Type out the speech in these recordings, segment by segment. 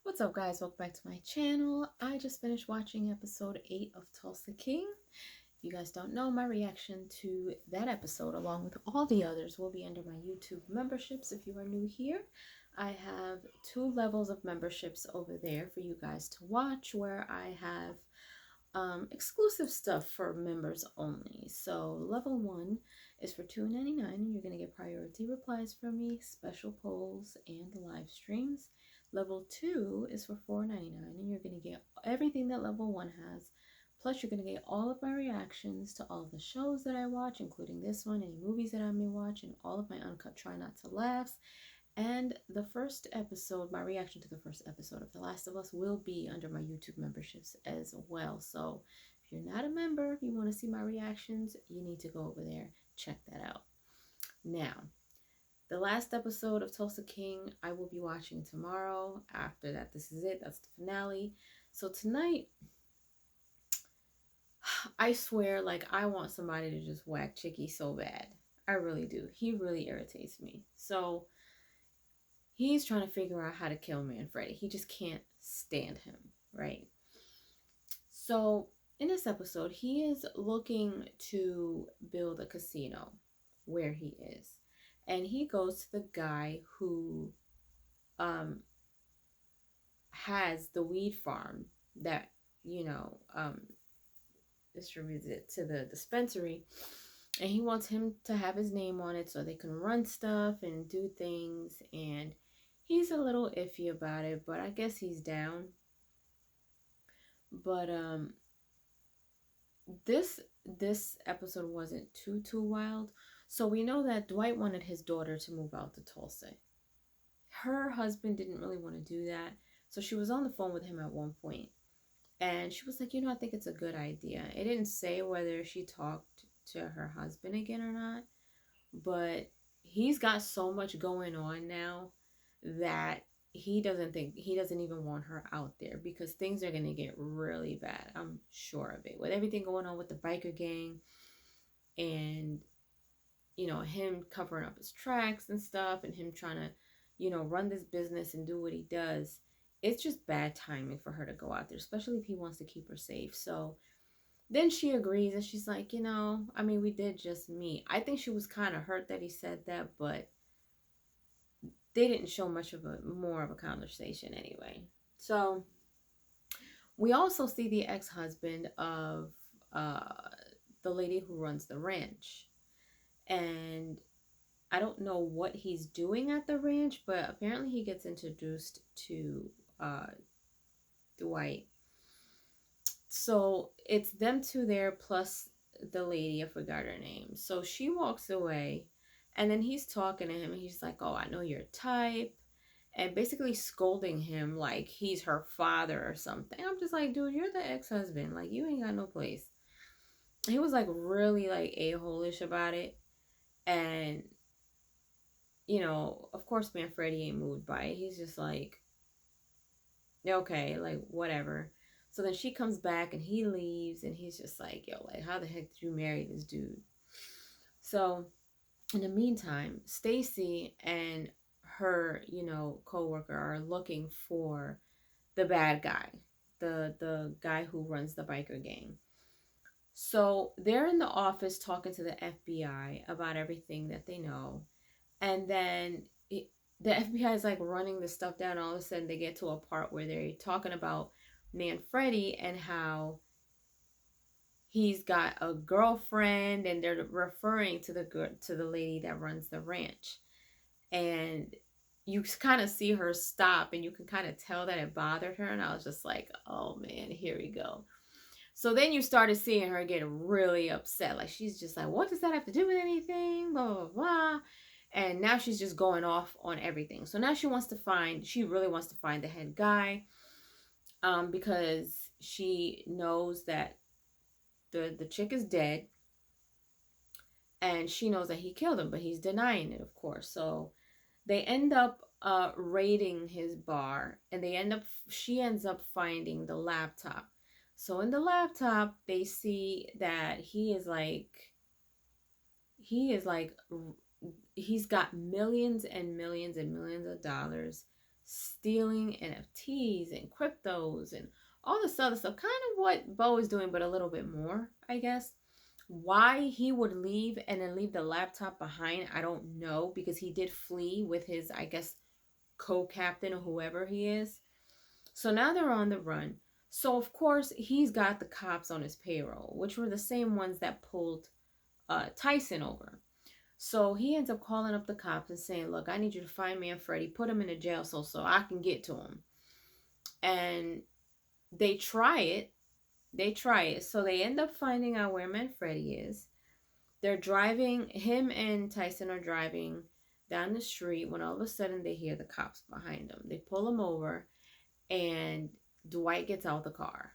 What's up, guys? Welcome back to my channel. I just finished watching episode 8 of Tulsa King. If you guys don't know, my reaction to that episode along with all the others will be under my YouTube memberships. If you are new here, I have 2 levels of memberships over there for you guys to watch, where I have exclusive stuff for members only. So level 1 is for $2.99 and you're going to get priority replies from me, special polls, and live streams. Level 2 is for $4.99 and you're going to get everything that level 1 has. Plus, you're going to get all of my reactions to all of the shows that I watch, including this one, any movies that I may watch, and all of my uncut Try Not to Laughs. And the first episode, my reaction to the first episode of The Last of Us, will be under my YouTube memberships as well. So if you're not a member, you want to see my reactions, you need to go over there, check that out. Now, the last episode of Tulsa King, I will be watching tomorrow. After that, this is it. That's the finale. So tonight, I swear, like, I want somebody to just whack Chickie so bad. I really do. He really irritates me. So he's trying to figure out how to kill Manfredi. He just can't stand him, right? So in this episode, he is looking to build a casino where he is. And he goes to the guy who has the weed farm that, distributes it to the dispensary. And he wants him to have his name on it so they can run stuff and do things. And he's a little iffy about it, but I guess he's down. But this episode wasn't too wild. So we know that Dwight wanted his daughter to move out to Tulsa. Her husband didn't really want to do that. So she was on the phone with him at one point. And she was like, I think it's a good idea. It didn't say whether she talked to her husband again or not. But he's got so much going on now that he doesn't even want her out there, because things are going to get really bad. I'm sure of it. With everything going on with the biker gang and, him covering up his tracks and stuff, and him trying to, run this business and do what he does. It's just bad timing for her to go out there, especially if he wants to keep her safe. So then she agrees and she's like, we did just meet. I think she was kind of hurt that he said that, but they didn't show much of more of a conversation anyway. So we also see the ex-husband of the lady who runs the ranch. And I don't know what he's doing at the ranch, but apparently he gets introduced to Dwight. So it's them two there plus the lady, I forgot her name. So she walks away, and then he's talking to him and he's like, oh, I know your type, and basically scolding him like he's her father or something. I'm just like, dude, you're the ex-husband, like you ain't got no place. He was like really like a-hole-ish about it. And of course Manfredi ain't moved by it. He's just like, okay, like whatever. So then she comes back and he leaves and he's just like, yo, like how the heck did you marry this dude? So in the meantime, Stacy and her, co-worker are looking for the bad guy, the guy who runs the biker gang. So they're in the office talking to the FBI about everything that they know. And then the FBI is like running this stuff down. All of a sudden they get to a part where they're talking about Manfredi and how he's got a girlfriend, and they're referring to the lady that runs the ranch. And you kind of see her stop, and you can kind of tell that it bothered her. And I was just like, oh man, here we go. So then you started seeing her get really upset. Like she's just like, what does that have to do with anything? Blah, blah, blah. And now she's just going off on everything. So now she really wants to find the head guy, because she knows that the chick is dead, and she knows that he killed him, but he's denying it, of course. So they end up raiding his bar, and she ends up finding the laptop. So in the laptop, they see that he's got millions and millions and millions of dollars stealing NFTs and cryptos and all this other stuff. Kind of what Bo is doing, but a little bit more, I guess. Why he would leave and then leave the laptop behind, I don't know, because he did flee with his, I guess, co-captain or whoever he is. So now they're on the run. So of course he's got the cops on his payroll, which were the same ones that pulled Tyson over. So he ends up calling up the cops and saying, look, I need you to find me and Freddie, put him in a jail cell so I can get to him. And they try it. So they end up finding out where Manfredi is. They're driving, him and Tyson are driving down the street when all of a sudden they hear the cops behind them. They pull him over and Dwight gets out the car.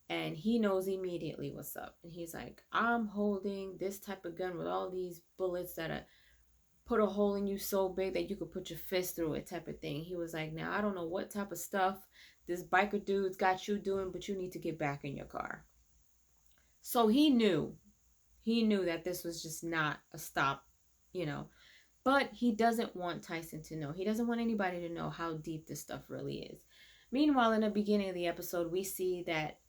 And he knows immediately what's up. And he's like, I'm holding this type of gun with all these bullets that put a hole in you so big that you could put your fist through it type of thing. He was like, now I don't know what type of stuff this biker dude's got you doing, but you need to get back in your car. So he knew that this was just not a stop, but he doesn't want Tyson to know. He doesn't want anybody to know how deep this stuff really is. Meanwhile, in the beginning of the episode, we see that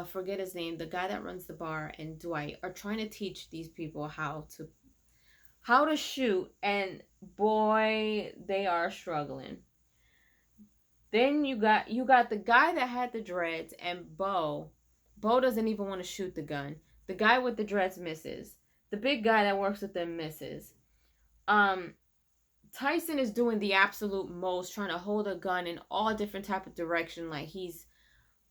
forget his name, the guy that runs the bar and Dwight are trying to teach these people how to shoot, and boy, they are struggling. Then you got the guy that had the dreads, and Bo doesn't even want to shoot the gun. The guy with the dreads misses. The big guy that works with them misses. Tyson is doing the absolute most, trying to hold a gun in all different type of direction like he's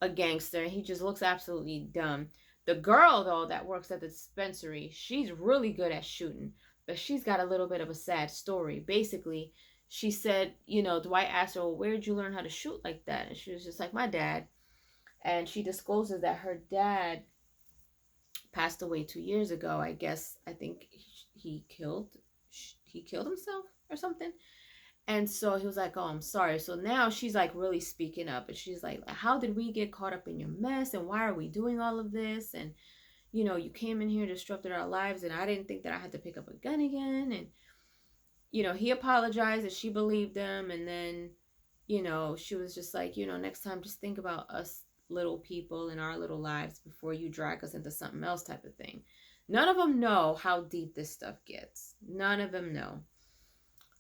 a gangster. He just looks absolutely dumb. The girl, though, that works at the dispensary, she's really good at shooting, but she's got a little bit of a sad story. Basically, she said, Dwight asked her, well, where did you learn how to shoot like that? And she was just like, my dad. And she discloses that her dad passed away 2 years ago. I think he killed himself or something. And so he was like, oh, I'm sorry. So now she's like really speaking up. And she's like, how did we get caught up in your mess? And why are we doing all of this? And, you came in here, disrupted our lives. And I didn't think that I had to pick up a gun again. And, he apologized and she believed him. And then, she was just like, next time just think about us little people in our little lives before you drag us into something else type of thing. None of them know how deep this stuff gets. None of them know.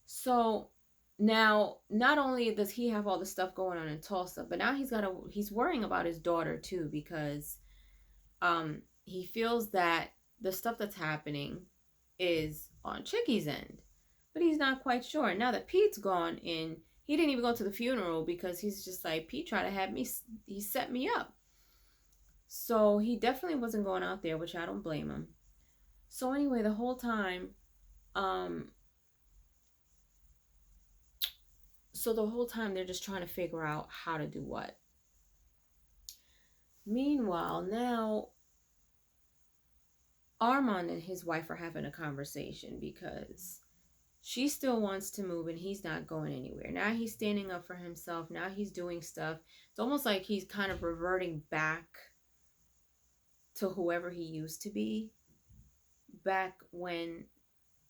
So now, not only does he have all this stuff going on in Tulsa, but now he's worrying about his daughter too, because he feels that the stuff that's happening is on Chickie's end, but he's not quite sure. Now that Pete's gone in, he didn't even go to the funeral because he's just like, Pete tried to have me, he set me up. So he definitely wasn't going out there, which I don't blame him. So anyway, the whole time, they're just trying to figure out how to do what. Meanwhile, now Armand and his wife are having a conversation because she still wants to move and he's not going anywhere. Now he's standing up for himself. Now he's doing stuff. It's almost like he's kind of reverting back to whoever he used to be back when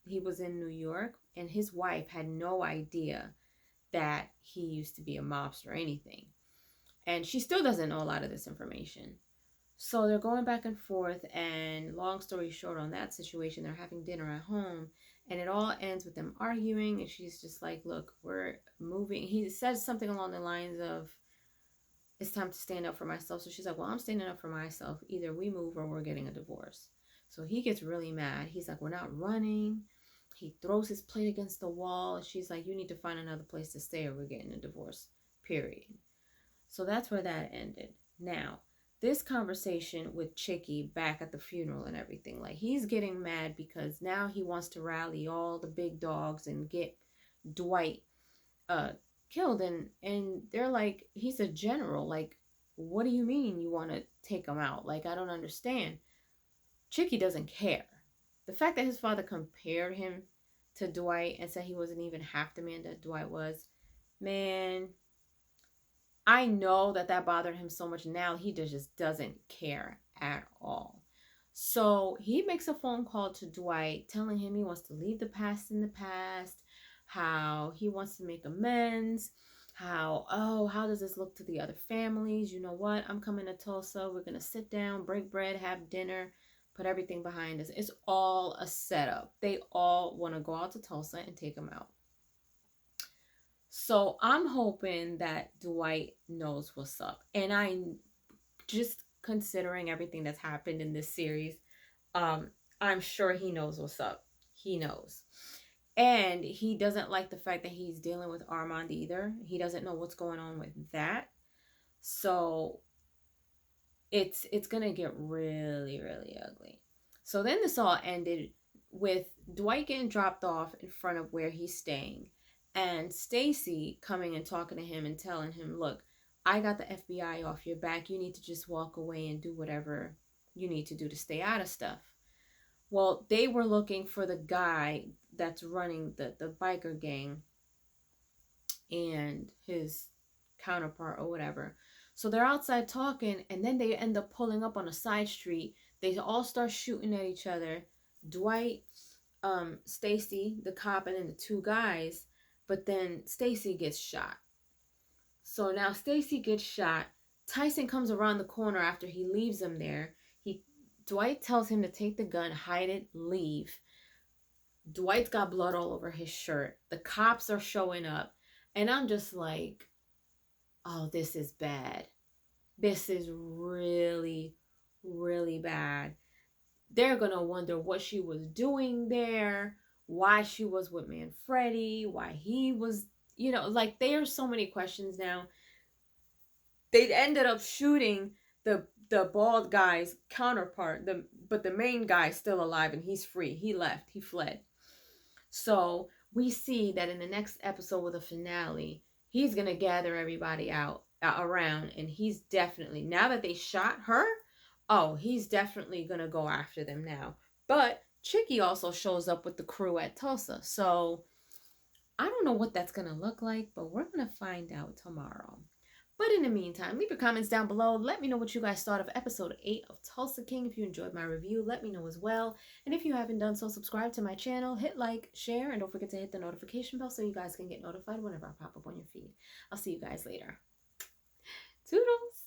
he was in New York, and his wife had no idea that he used to be a mobster or anything. And she still doesn't know a lot of this information. So they're going back and forth, and long story short on that situation, they're having dinner at home, and it all ends with them arguing, and she's just like, look, we're moving. He says something along the lines of, it's time to stand up for myself. So she's like, well, I'm standing up for myself. Either we move or we're getting a divorce. So he gets really mad. He's like, we're not running. He throws his plate against the wall. She's like, you need to find another place to stay or we're getting a divorce, period. So that's where that ended. Now, this conversation with Chickie back at the funeral and everything, like, he's getting mad because now he wants to rally all the big dogs and get Dwight killed. And they're like, he's a general. Like, what do you mean you want to take him out? Like, I don't understand. Chickie doesn't care. The fact that his father compared him to Dwight and said he wasn't even half the man that Dwight was, man, I know that bothered him so much. Now he just doesn't care at all. So he makes a phone call to Dwight telling him he wants to leave the past in the past. how he wants to make amends, how, oh, how does this look to the other families? You know what? I'm coming to Tulsa. We're going to sit down, break bread, have dinner, put everything behind us. It's all a setup. They all want to go out to Tulsa and take him out. So I'm hoping that Dwight knows what's up. And I just considering everything that's happened in this series, I'm sure he knows what's up. He knows. And he doesn't like the fact that he's dealing with Armand either. He doesn't know what's going on with that. So it's gonna get really, really ugly. So then this all ended with Dwight getting dropped off in front of where he's staying, and Stacy coming and talking to him and telling him, look, I got the FBI off your back. You need to just walk away and do whatever you need to do to stay out of stuff. Well, they were looking for the guy that's running the biker gang and his counterpart or whatever. So they're outside talking, and then they end up pulling up on a side street. They all start shooting at each other. Dwight, Stacy, the cop, and then the two guys. But then Stacy gets shot. So now Stacy gets shot. Tyson comes around the corner after he leaves him there. Dwight tells him to take the gun, hide it, leave. Dwight's got blood all over his shirt. The cops are showing up. And I'm just like, oh, this is bad. This is really, really bad. They're going to wonder what she was doing there, why she was with Manfredi, why he was, like there are so many questions now. They ended up shooting the bald guy's counterpart, but the main guy's still alive and he's free. He left. He fled. So we see that in the next episode with the finale, he's going to gather everybody around, and he's definitely, now that they shot her, he's definitely going to go after them now. But Chickie also shows up with the crew at Tulsa. So I don't know what that's going to look like, but we're going to find out tomorrow. But in the meantime, leave your comments down below. Let me know what you guys thought of episode 8 of Tulsa King. If you enjoyed my review, let me know as well. And if you haven't done so, subscribe to my channel, hit like, share, and don't forget to hit the notification bell so you guys can get notified whenever I pop up on your feed. I'll see you guys later. Toodles!